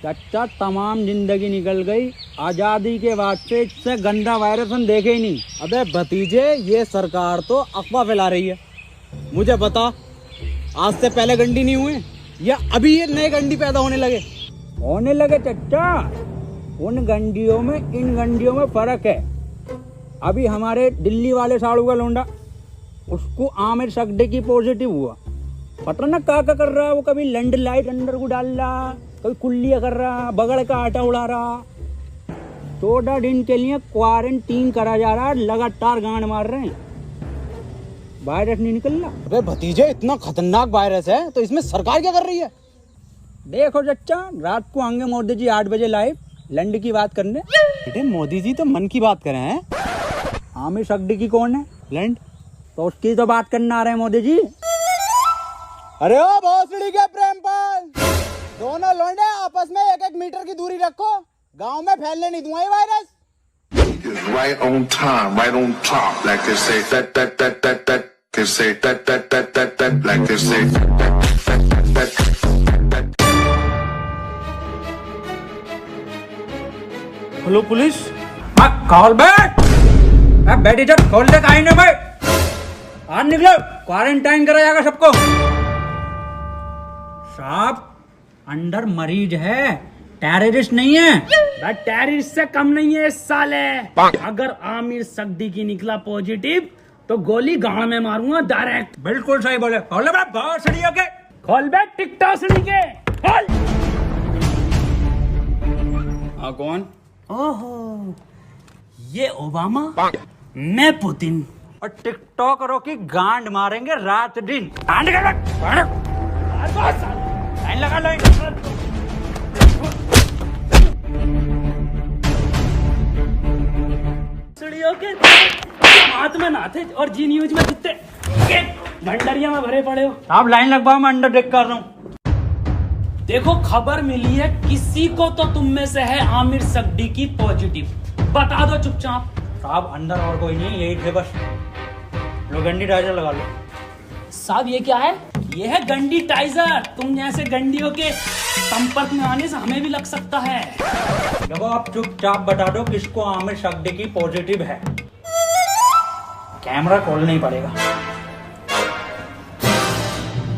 चाचा तमाम जिंदगी निकल गई, आजादी के बाद से इससे गंदा वायरस हम देखे ही नहीं। अबे भतीजे, ये सरकार तो अफवाह फैला रही है। मुझे बता, आज से पहले गंडी नहीं हुए या अभी ये नए गंडी पैदा होने लगे चाचा। उन गंडियों में इन गंडियों में फर्क है। अभी हमारे दिल्ली वाले साड़ू का लोंडा, उसको आमिर सगडी पॉजिटिव हुआ। पता ना क्या कर रहा है वो, कभी लैंड लाइट अंदर को डाल रहा, कभी कुल्लिया कर रहा, बगड़ का आटा उड़ा रहा। 14 दिन के लिए क्वारंटीन करा जा रहा है, लगातार गांड मार रहे हैं, वायरस नहीं निकल रहा। अबे भतीजे, इतना खतरनाक वायरस है तो इसमें सरकार क्या कर रही है? देखो चच्चा, रात को आएंगे मोदी जी 8 बजे लाइव लैंड की बात करने। बेटे मोदी जी तो मन की बात कर रहे हैं। आमिर सगडी कौन है? लैंड तो उसकी तो बात करने आ रहे हैं मोदी जी। अरे ओ भोसड़ी के प्रेमपाल, दोनों लौंडे आपस में 1-1 मीटर की दूरी रखो, गांव में फैलने नहीं दूंगा ये virus. Right on time, right on top, like they say that, they say that, like they say that. Hello police. खोल बैठी जब खोल दे कहीं ना भाई, आज निकलो, क्वारंटाइन करा जाएगा सबको। साहब अंदर मरीज है, टेररिस्ट नहीं है। टेररिस्ट से कम नहीं है इस साले। अगर आमिर सगडी की निकला पॉजिटिव तो गोली गांड में मारूंगा डायरेक्ट। बिल्कुल सही बोले। खोल बे बहुत सड़ी के, खोल बे टिकटॉक सड़ी के, खोल। हाँ कौन? ओहो, ये ओबामा, मैं पुतिन। और टिकटॉकरों की गांड मारेंगे रात दिन। लाइन लगा लो। सड़ियों के हाथ में ना थे और जी न्यूज में कितने भंडरिया में भरे पड़े हो। आप लाइन लगवाओ, मैं अंडर टेक कर रहा हूँ। देखो खबर मिली है, किसी को तो तुम में से है आमिर सगडी की पॉजिटिव, बता दो चुपचाप। साहब अंदर और कोई नहीं, यही थे बस। लो गंडी टाइजर लगा लो। साहब ये क्या है? ये है गंडी टाइजर। तुम जैसे गंडियों के संपर्क में आने से हमें भी लग सकता है। देखो आप चुपचाप बता दो किसको आमिर सगडी की पॉजिटिव है। कैमरा खोलना ही पड़ेगा।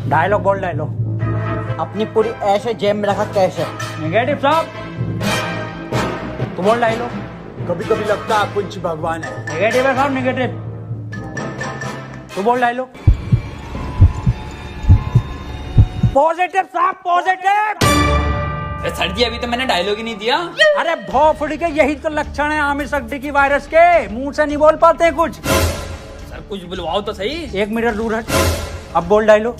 डायलॉग बोल डायलॉग। अपनी पूरी ऐसे जेब में रखा कैसे? नेगेटिव साहब, तो बोल डायलॉग। कभी कभी लगता है कुछ भगवान है। नेगेटिव है साहब, नेगेटिव। तो बोल डायलॉग। पॉजिटिव साहब, पॉजिटिव। सर जी अभी तो मैंने डायलॉग ही नहीं दिया। अरे भोफड़ी के यही तो लक्षण है आमिर सगडी की वायरस के, मुंह से नहीं बोल पाते कुछ। सर कुछ बुलवाओ तो सही। 1 मीटर दूर हट। अब बोल डायलॉग।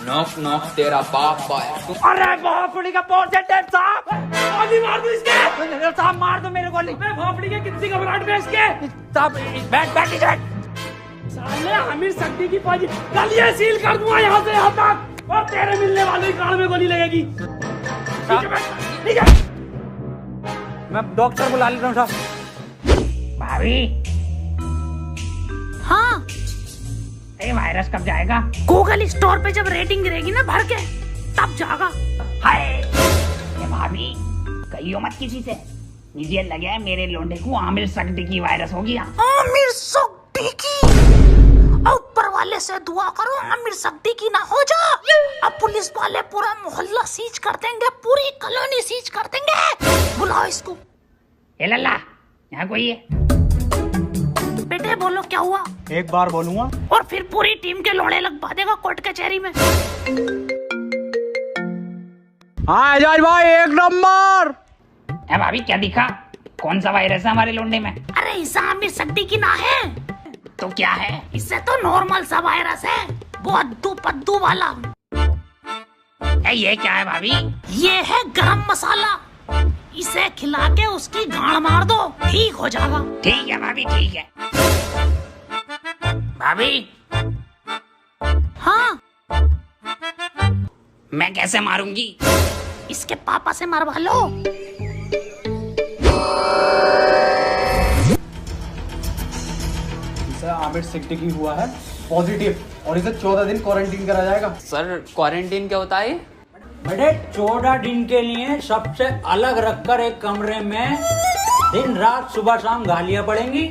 नॉक नॉक तेरा बाप आया। अरे भोफड़ी का पॉजिटिव साहब, गोली मार दो इसके। साहब मार दो मेरे गोली। भोपड़ी के कितनी घबराहट में इसके। साहब बैठ। साले आमिर सगडी की पॉजिटिव, कल ये सील कर दूंगा यहाँ से यहाँ तक, और तेरे मिलने वाले गाड़ में गोली लगेगी। मैं डॉक्टर बुला लेता हूँ साहब। भाभी, हाँ, ये वायरस कब जाएगा? गूगल स्टोर पे जब रेटिंग गिरेगी ना भर के, तब जागा। हाय ये भाभी, कहियो मत किसी से। मुझे लगा है मेरे लोंडे को आमिर सगडी की वायरस हो गया। आमिर सगडी की, ऊपर वाले से दुआ करो आमिर सगडी की ना हो जा। अब पुलिस वाले पूरा मोहल्ला सीज कर देंगे, पूरी कॉलोनी सीज कर देंगे। बुलाओ इसको। ए लल्ला, यहाँ कोई है? बेटे बोलो क्या हुआ? एक बार बोलूंगा और फिर पूरी टीम के लोड़े लगवा देगा कोर्ट कचहरी में। हाँ एजाज भाई, 1 नंबर। ए भाभी क्या दिखा? कौन सा वायरस है हमारे लोंडे में? अरे इसे आमिर सगडी की ना है तो क्या है? इससे तो नॉर्मल सा वायरस है, वो अद्दू पद्दू वाला। ए ये क्या है भाभी? ये है गरम मसाला, इसे खिला के उसकी गांड मार दो, ठीक हो जाएगा। ठीक है भाभी, ठीक है। भाभी हाँ, मैं कैसे मारूंगी? इसके पापा से मरवा लो। आमिर सगडी की हुआ है पॉजिटिव और इसे 14 दिन क्वारंटीन करा जाएगा। सर क्वारंटीन क्या होता है? बेटे 14 दिन के लिए सबसे अलग रखकर एक कमरे में दिन रात सुबह शाम गालियां पड़ेंगी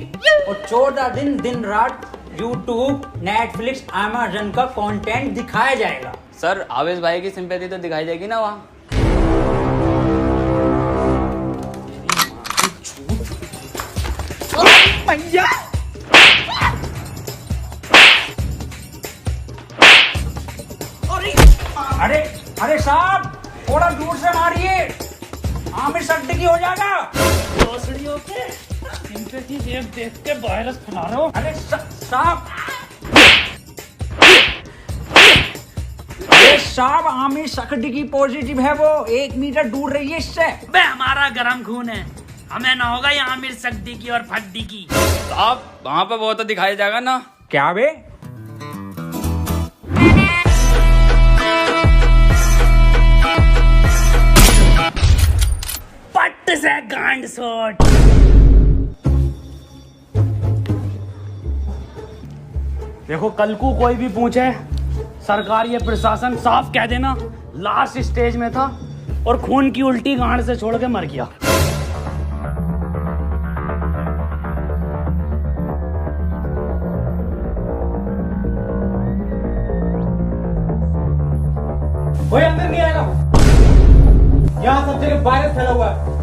और 14 दिन दिन रात यूट्यूब, नेटफ्लिक्स, अमेज़न का कंटेंट दिखाया जाएगा। सर आवेश भाई की सिंपैथी तो दिखाई देगी ना वहाँ। अरे अरे साहब थोड़ा दूर से मारिए, आमिर सड्डी की हो जाएगा। भोसड़ियों के सिंपैथी देख के वायरस फैला रहे हो। अरे साहब साहब आमिर सकडी की पॉजिटिव है, वो 1 मीटर दूर रहिए इससे। बे हमारा गरम खून है, हमें ना होगा ये आमिर सगडी की और फड्डी की। साहब वहाँ पे वो तो दिखाया जाएगा ना। क्या बे? पट से गांड सोट। देखो कल को कोई भी पूछे, सरकार या प्रशासन साफ कह देना लास्ट स्टेज में था और खून की उल्टी गांड से छोड़ के मर गया। कोई अंदर नहीं आएगा, यहाँ सब जगह वायरस फैला हुआ है।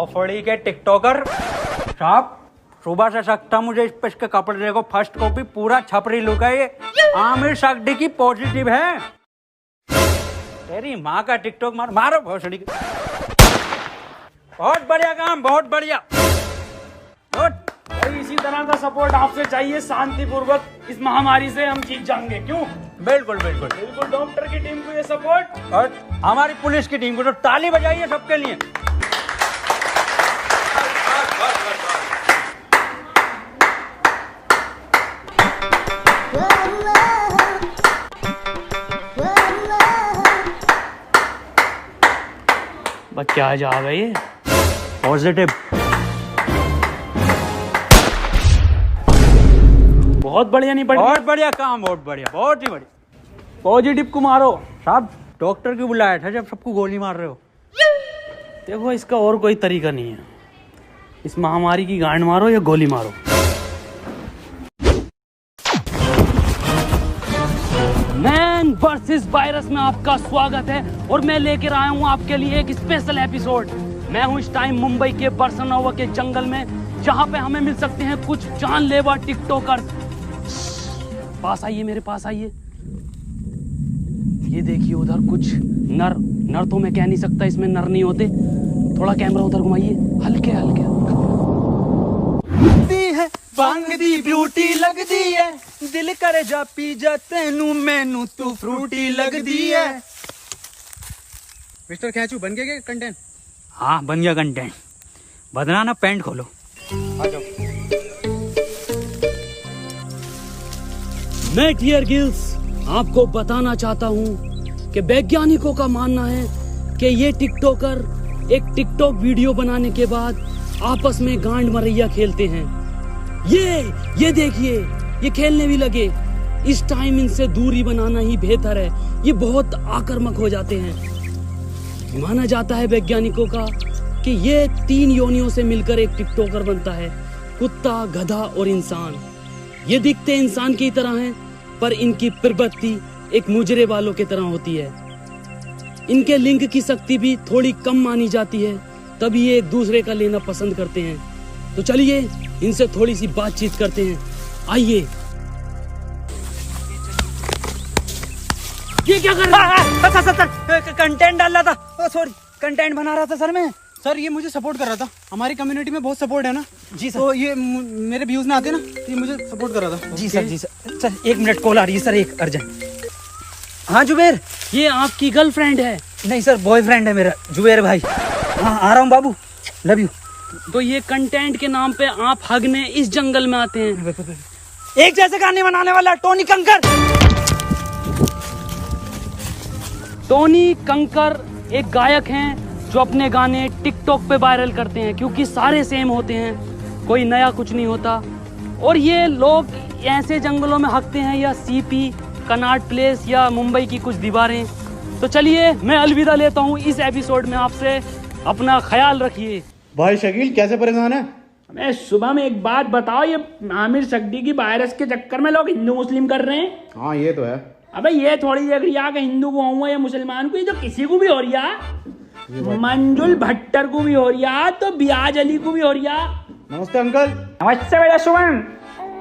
फड़ी के टिकटॉकर साहब, सुबह से सकता मुझे इस पे इसके कपड़े देखो, फर्स्ट कॉपी पूरा छपरी लुक है ये। आमिर सगडी की पॉजिटिव है। तेरी माँ का टिकटॉक मारो भोसड़ी। बहुत बढ़िया काम, बहुत बढ़िया। और इसी तरह का सपोर्ट आपसे चाहिए, शांतिपूर्वक इस महामारी से हम जीत जाएंगे। क्यों? बिल्कुल बिल्कुल बिल्कुल डॉक्टर की टीम को ये सपोर्ट और हमारी पुलिस की टीम को तो ताली बजाइए सबके लिए। बच्चे आज आ गए पॉजिटिव। बहुत बढ़िया। नहीं बढ़िया? बहुत बढ़िया काम, बहुत बढ़िया, बहुत ही बढ़िया। पॉजिटिव को मारो साहब डॉक्टर क्यों बुलाया था जब सबको गोली मार रहे हो? देखो इसका और कोई तरीका नहीं है, इस महामारी की गांड मारो या गोली मारो। मैन वर्सेस वायरस में आपका स्वागत है और मैं लेकर आया हूं आपके लिए एक स्पेशल एपिसोड। मैं हूं इस टाइम मुंबई के बरसनोवा के जंगल में, जहां पे हमें मिल सकते हैं कुछ जानलेवा टिकटॉकर। पास आइए, मेरे पास आइए। ये देखिए उधर कुछ नर तो मैं कह नहीं सकता, इसमें नर नहीं होते। थोड़ा कैमरा उधर घुमाइए, हल्के हल्के। है भांग दी ब्यूटी लगदी है, दिल करे जा पी जा तेनू मैनू तू फ्रूटी लगदी है। मिस्टर खैचू बन गया कंटेंट? हाँ बन गया कंटेंट। बदना ना, पैंट खोलो। आ जाओ। मैं डियर गिल्स आपको बताना चाहता हूं कि वैज्ञानिकों का मानना है कि ये टिकटॉकर एक टिकटॉक वीडियो बनाने के बाद आपस में गांड मरैया खेलते हैं। ये देखिए, ये खेलने भी लगे। इस टाइम इनसे दूरी बनाना ही बेहतर है, ये बहुत आक्रामक हो जाते हैं। माना जाता है वैज्ञानिकों का कि ये 3 योनियों से मिलकर एक टिकटॉकर बनता है, कुत्ता, गधा और इंसान। ये दिखते इंसान की तरह हैं, पर इनकी प्रवृत्ति एक मुजरे वालों की तरह होती है। इनके लिंग की शक्ति भी थोड़ी कम मानी जाती है, तभी ये एक दूसरे का लेना पसंद करते हैं। तो चलिए इनसे थोड़ी सी बातचीत करते हैं, आइए। ये क्या कर रहा है? सर कंटेंट डाल रहा था, सॉरी कंटेंट बना रहा था सर मैं। सर ये मुझे सपोर्ट कर रहा था, हमारी कम्युनिटी में बहुत सपोर्ट है ना जी सर। तो ये मेरे व्यूज में आते ना, ये मुझे सपोर्ट कर रहा था। जी सर, जी सर। सर 1 मिनट कॉल आ रही है सर, एक अर्जेंट। हाँ जुबेर, ये आपकी गर्लफ्रेंड है? नहीं सर बॉयफ्रेंड है मेरा, जुबेर भाई। हाँ आ रहा हूँ बाबू, लव यू। तो ये कंटेंट के नाम पे आप हगने इस जंगल में आते हैं? एक जैसे गाने बनाने वाला टोनी कंकर। टोनी कंकर एक गायक हैं जो अपने गाने टिकटॉक पे वायरल करते हैं, क्योंकि सारे सेम होते हैं, कोई नया कुछ नहीं होता। और ये लोग ऐसे जंगलों में हकते हैं, या सीपी, कनॉट प्लेस या मुंबई की कुछ दीवारें। तो चलिए मैं अलविदा लेता हूँ इस एपिसोड में आपसे। अपना ख्याल रखिए। भाई शकील कैसे परेशान है? मैं सुबह में एक बात बताओ, ये आमिर सगदी की वायरस के चक्कर में लोग हिंदू मुस्लिम कर रहे हैं। हाँ ये तो है। अबे ये थोड़ी देख रही कि हिंदू को हुआ या मुसलमान को, ये तो किसी को भी हो रही है। मंजुल भट्टर को भी हो रही है, तो बियाज अली को भी हो रही है। नमस्ते अंकल। नमस्ते बेटा सुमन।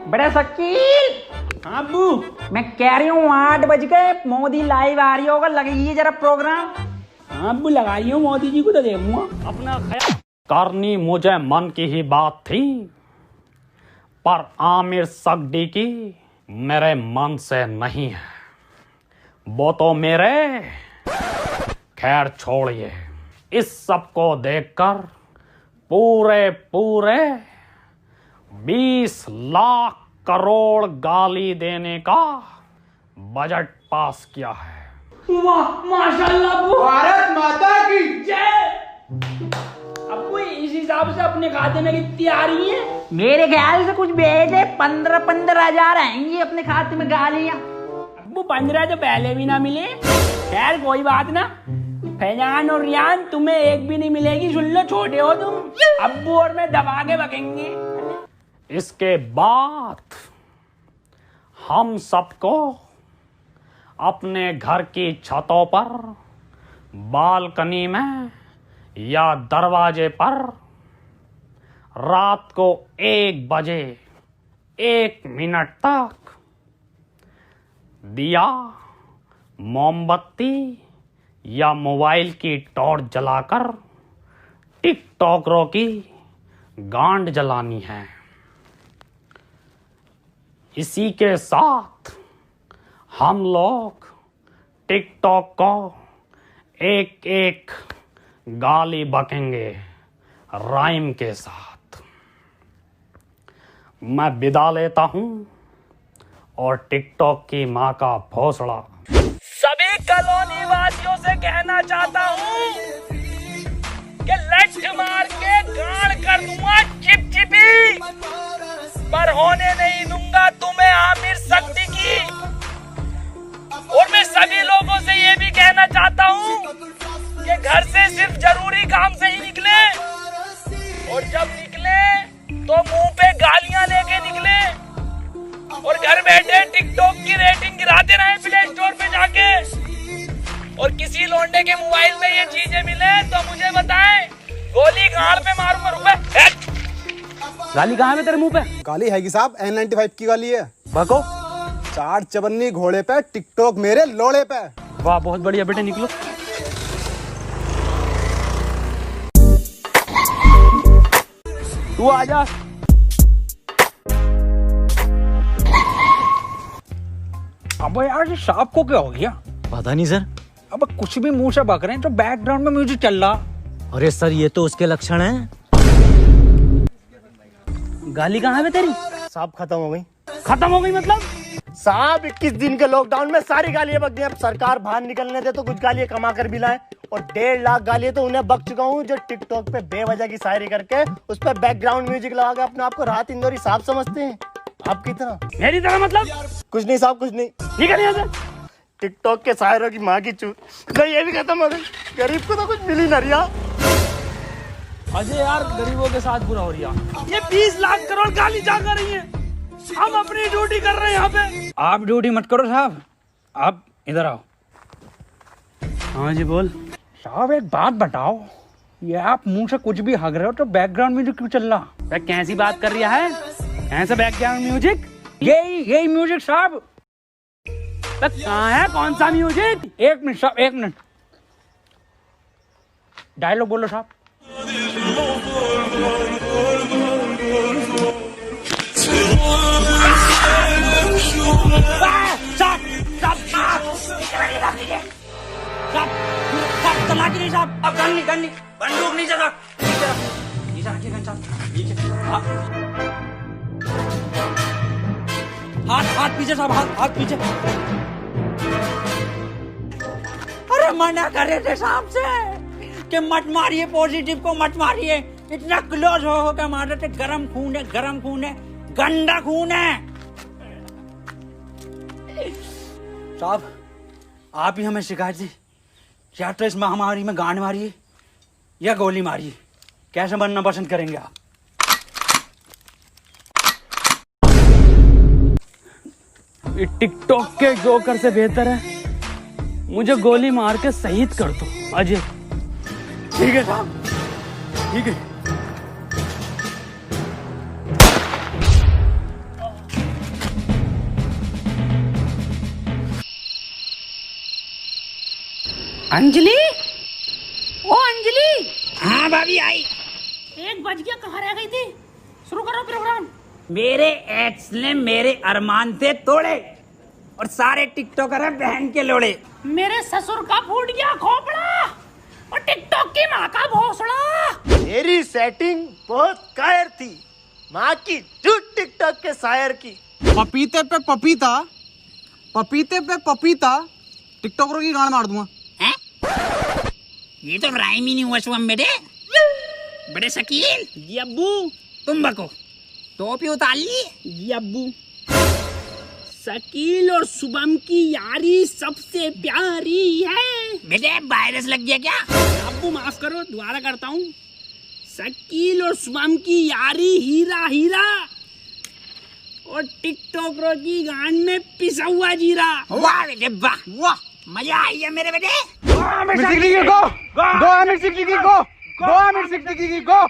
बड़ा शकील। हाँ अब्बू, मैं कह रही हूँ 8 बज गए, मोदी लाइव आ रही होगा, लगाइए जरा प्रोग्राम। हाँ अब्बू लगाई हूँ, मोदी जी को तो देखूंगा। अपना ख्याल करनी मुझे मन की ही बात थी, पर आमिर सगदी की मेरे मन से नहीं है। वो तो मेरे, खैर छोड़िए। इस सब को देखकर पूरे 20 लाख करोड़ गाली देने का बजट पास किया है। वाह माशाल्लाह अब्बू, भारत माता की जय। अब्बू इस हिसाब से अपने खाते में कितनी आ रही है? मेरे ख्याल से कुछ भेजे 15 हजार आएंगी अपने खाते में गालियाँ। अब्बू 15 तो पहले भी ना मिले। खैर कोई बात ना, फैजान और रियान तुम्हें एक भी नहीं मिलेगी, सुन लो, छोटे हो तुम। अब्बू और मैं दबा के बकेंगे। इसके बाद हम सबको अपने घर की छतों पर, बालकनी में या दरवाजे पर रात को 1 बजे 1 मिनट तक दिया, मोमबत्ती या मोबाइल की टॉर्च जलाकर टिकटॉकरों की गांड जलानी है। इसी के साथ हम लोग टिकटॉक को एक गाली बकेंगे राइम के साथ। मैं विदा लेता हूं और टिकटॉक की मां का भोसड़ा सभी कॉलोनी वासियों से कहना चाहता हूँ कि लठ मार के गाड़ कर दूंगा चिपचिपी, पर होने नहीं दूंगा तुम्हें आमिर सगदी की। और मैं सभी लोगों से ये भी कहना चाहता हूँ कि घर से सिर्फ जरूरी काम से ही निकले, और जब निकले तो मुंह पे गालियां लेके निकले, और घर बैठे टिकटॉक की रेटिंग गिराते रहे प्ले स्टोर पे जाके। और किसी लोंडे के मोबाइल में ये चीजें मिले तो मुझे बताएं, गोली गाड़ पे मारूंगा। रुपए गाली कहाँ है तेरे मुंह पे? गाली है कि साहब N95 की गाली है। बको। 4 चवन्नी घोड़े पे, टिकटॉक मेरे लोड़े पे। वाह बहुत बढ़िया बेटे, निकलो। तू आजा। अब यार ये सांप को क्या हो गया? पता नहीं सर। अब कुछ भी मुंह से बक रहे हैं तो बैकग्राउंड में म्यूजिक चल रहा। अरे सर ये तो उसके लक्षण हैं। गाली कहाँ है तेरी? साहब खत्म हो गई। खत्म हो गई मतलब? साहब 21 दिन के लॉकडाउन में सारी गालियां बक गई। अब सरकार बाहर निकलने दे तो कुछ गालियां कमा कर भी लाए, और 1.5 लाख गालियां तो उन्हें बक चुका हूँ जो टिकटॉक पे बेवजह की शायरी करके उस पर बैकग्राउंड म्यूजिक लगा के अपने आप को राहत इंदौरी साहब समझते हैं। आपकी तरह। मेरी तरह मतलब? कुछ नहीं साहब, कुछ नहीं। निकल यहाँ से। टिकटॉक के शायरों की माँ की चूत। नहीं, ये भी खत्म हो गई। गरीब को तो कुछ मिल ही ना रिया। अजय यार, गरीबों के साथ बुरा हो रहा। ये 20 लाख करोड़ गाली जा कर रही है, हम अपनी ड्यूटी कर रहे हैं यहाँ पे। आप ड्यूटी मत करो साहब, आप इधर आओ। हाँ जी बोल। साहब एक बात बताओ, ये आप मुंह से कुछ भी हग रहे हो तो बैकग्राउंड म्यूजिक क्यों चल रहा? कैसी बात कर रहा है? ऐसा बैकग्राउंड म्यूजिक? यही म्यूजिक साहब। कहाँ है, कौन सा म्यूजिक? एक मिनट साहब, एक मिनट। डायलॉग बोलो साहब। बंदूक नीचे रख। हाथ पीछे साहब, हाथ पीछे। अरे मना कर रहे थे साहब से कि मत मारिए, पॉजिटिव को मत मारिए। इतना क्लोज हो क्या मार रहे थे? गरम खून है, गरम खून है, गंदा खून है। साहब आप ही हमें शिकायत दी, या तो इस महामारी में गांड मारिए या गोली मारिए, कैसे बनना पसंद करेंगे आप? टिकटॉक के जोकर से बेहतर है मुझे गोली मार के शहीद कर दो अजय। ठीक है साहब, ठीक है। अंजलि, ओ अंजलि। हाँ भाभी आई। 1 बज गया, कहाँ रह गई थी? शुरू करो प्रोग्राम। मेरे एक्स ने मेरे अरमान थे तोड़े और सारे टिकटॉकर हैं बहन के लोड़े। मेरे ससुर का फूट गया खोपड़ा और टिकटॉक की माँ का भोसड़ा। मेरी सेटिंग बहुत कायर थी, माँ की झूठ टिकटॉक के शायर की। पपीते पे पपीता, पपीते पे पपीता, टिकटॉकरों की गांड मार दूंगा। हैं? ये तो राइम ही नहीं हुआ शुभम बेटे। बड़े शकील। जी अब्बू। तुम बको, टोपी उतार ली। जी अब्बू। शकील और शुभम की यारी सबसे प्यारी है। बेटे वायरस लग गया क्या? अब्बू माफ करो, दोबारा करता हूँ। शकील और शुभम की यारी हीरा हीरा और टिकटॉकरों की गांड में पिसा हुआ जीरा। वाह बेटे वाह वाह, मजा आई है मेरे बेटे। गो आमिर सिद्दीकी गो, गो आमिर सिद्दीकी गो, गो आमिर सिद्दीकी गो,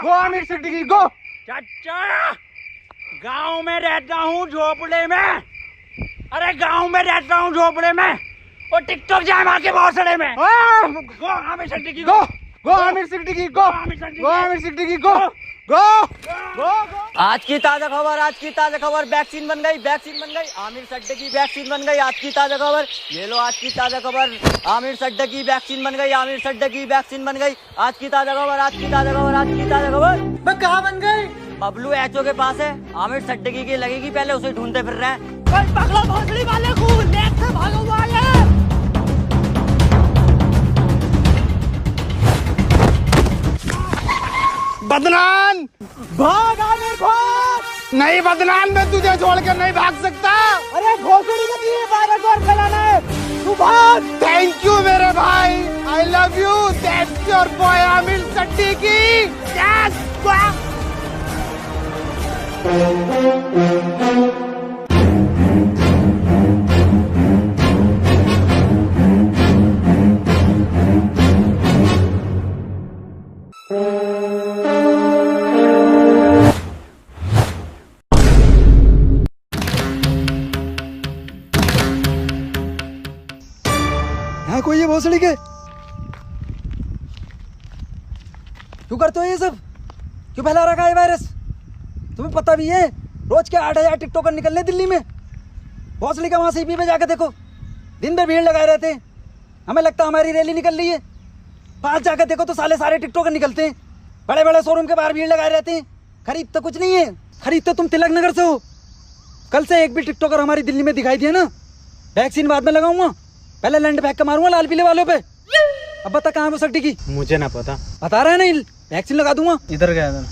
गो आमिर सिद्दीकी गो। चाचा, गांव में रहता हूँ झोपड़े में। अरे गांव में रहता हूँ झोपड़े में और टिकटॉक जाए मार के भोसड़े में। गो आमिर सिद्दीकी गो, गो आमिर सिद्दीकी गो, गो आमिर सिद्दीकी गो, गो गो। आज की ताजा खबर, आज की ताजा खबर, वैक्सीन बन गई, वैक्सीन बन गई, आमिर सड्डे की वैक्सीन बन गई। आज की ताजा खबर, ये लो आज की ताजा खबर, आमिर सड्डे की वैक्सीन बन गई, आमिर सड्डे की वैक्सीन बन गई। आज की ताजा खबर, आज की ताजा खबर, आज की ताजा खबर। मैं कहाँ बन गई? बबलू एचओ के पास है, आमिर सड्डे की लगेगी, पहले उसे ढूंढते फिर रहे हैं। पकड़ो भोसड़ी वाले को, लेट से भागो वाले। बदनाम, भाग आमिर भाग। नहीं बदनाम, मैं तुझे छोड़ कर नहीं भाग सकता। अरे घोसड़ी लगी है, वायरस और फैलाना है, तू भाग। थैंक यू मेरे भाई, I love you. That's your boy Aamir Siddiqui. Yes यहाँ कोई है भोसड़ी के? क्यों करते हो ये सब? क्यों फैला रखा है वायरस? तुम्हें पता भी है रोज के 8,000 टिकटॉकर निकल रहे दिल्ली में। भोसड़ी का वहां सीपी पे जाकर देखो, दिन भर भीड़ लगाए रहते हैं। हमें लगता है हमारी रैली निकल रही है, पास जाकर देखो तो साले टिकटॉकर निकलते हैं। बड़े बड़े शोरूम के बाहर भीड़ लगाए रहते हैं। खरीद तो कुछ नहीं है, खरीद तो तुम तिलक नगर से हो। कल से एक भी टिकटॉकर हमारी दिल्ली में दिखाई दिया ना, वैक्सीन बाद में लगाऊंगा, पहले लैंड फेंक के मारूंगा लाल पीले वालों पे। अब बता कहाँ वो सट्टी की? मुझे ना पता। बता रहा है नहीं, वैक्सीन लगा दूंगा। इधर गया था।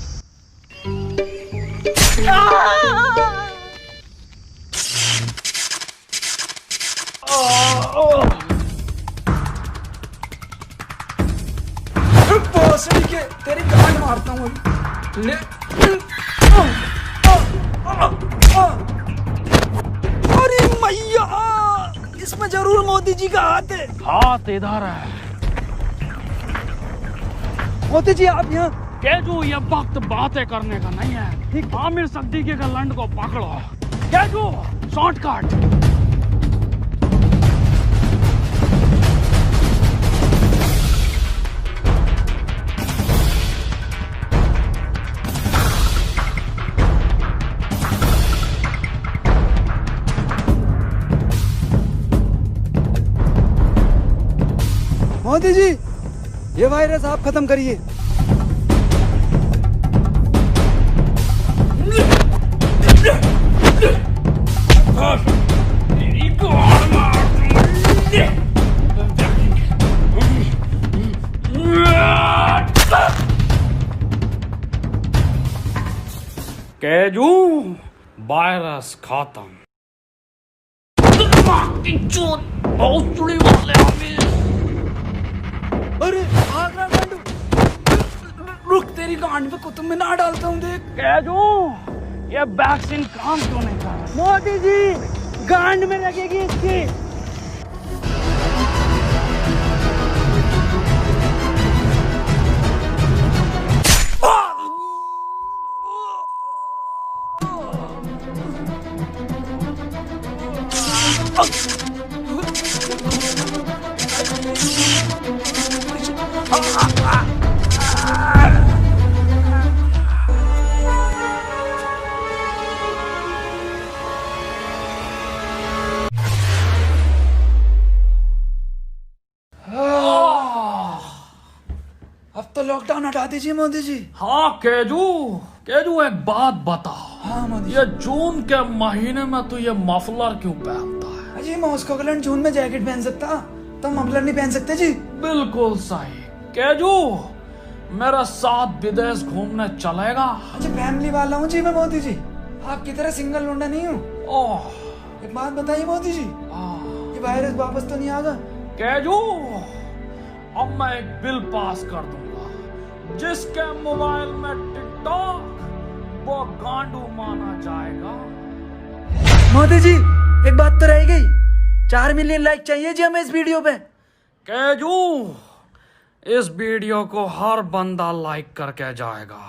भोसड़ी के तेरी गांड मारता हूँ ले। अरे मैया, इसमें जरूर मोदी जी का हाथ है। हाथ इधर है। मोदी जी आप यहाँ। केजू, ये वक्त बातें करने का नहीं है। आमिर सिद्दीकी के लंड को पकड़ो। केजू, शॉर्टकट। मोदी जी, ये वायरस आप खत्म करिए। केजू, वायरस खत्म। भोसड़ी वाले आमिर। अरे भाग रहा गांडू। रुक, तेरी गांड पे कुतुब मीनार डालता हूँ देख। केजू, ये वैक्सीन काम क्यों नहीं कर रहा? मोदी जी, गांड में लगेगी इसकी। अब तो लॉकडाउन हटा दीजिए मोदी जी। हाँ केजू, केजू एक बात बता। हाँ मोदी ये जून के महीने में तू ये मफलर क्यों पहनता है? अजी, मॉस्को के जून में जैकेट पहन सकता, तो मफलर नहीं पहन सकते जी। बिल्कुल सही। केजू, मेरे साथ विदेश घूमने चलेगा? अच्छा, फैमिली वाला हूँ जी मैं मोदी जी, आपकी तरह सिंगल लौंडा नहीं हूँ। ओह, एक बात बताइए मोदी जी, ये वायरस वापस तो नहीं आगा? केजू, अब मैं एक बिल पास कर दूंगा, जिसके मोबाइल में टिकटॉक वो गांडू माना जाएगा। मोदी जी, एक बात तो रह गई, 4 मिलियन लाइक चाहिए जी हमें इस वीडियो पे। केजू, इस वीडियो को हर बंदा लाइक करके जाएगा।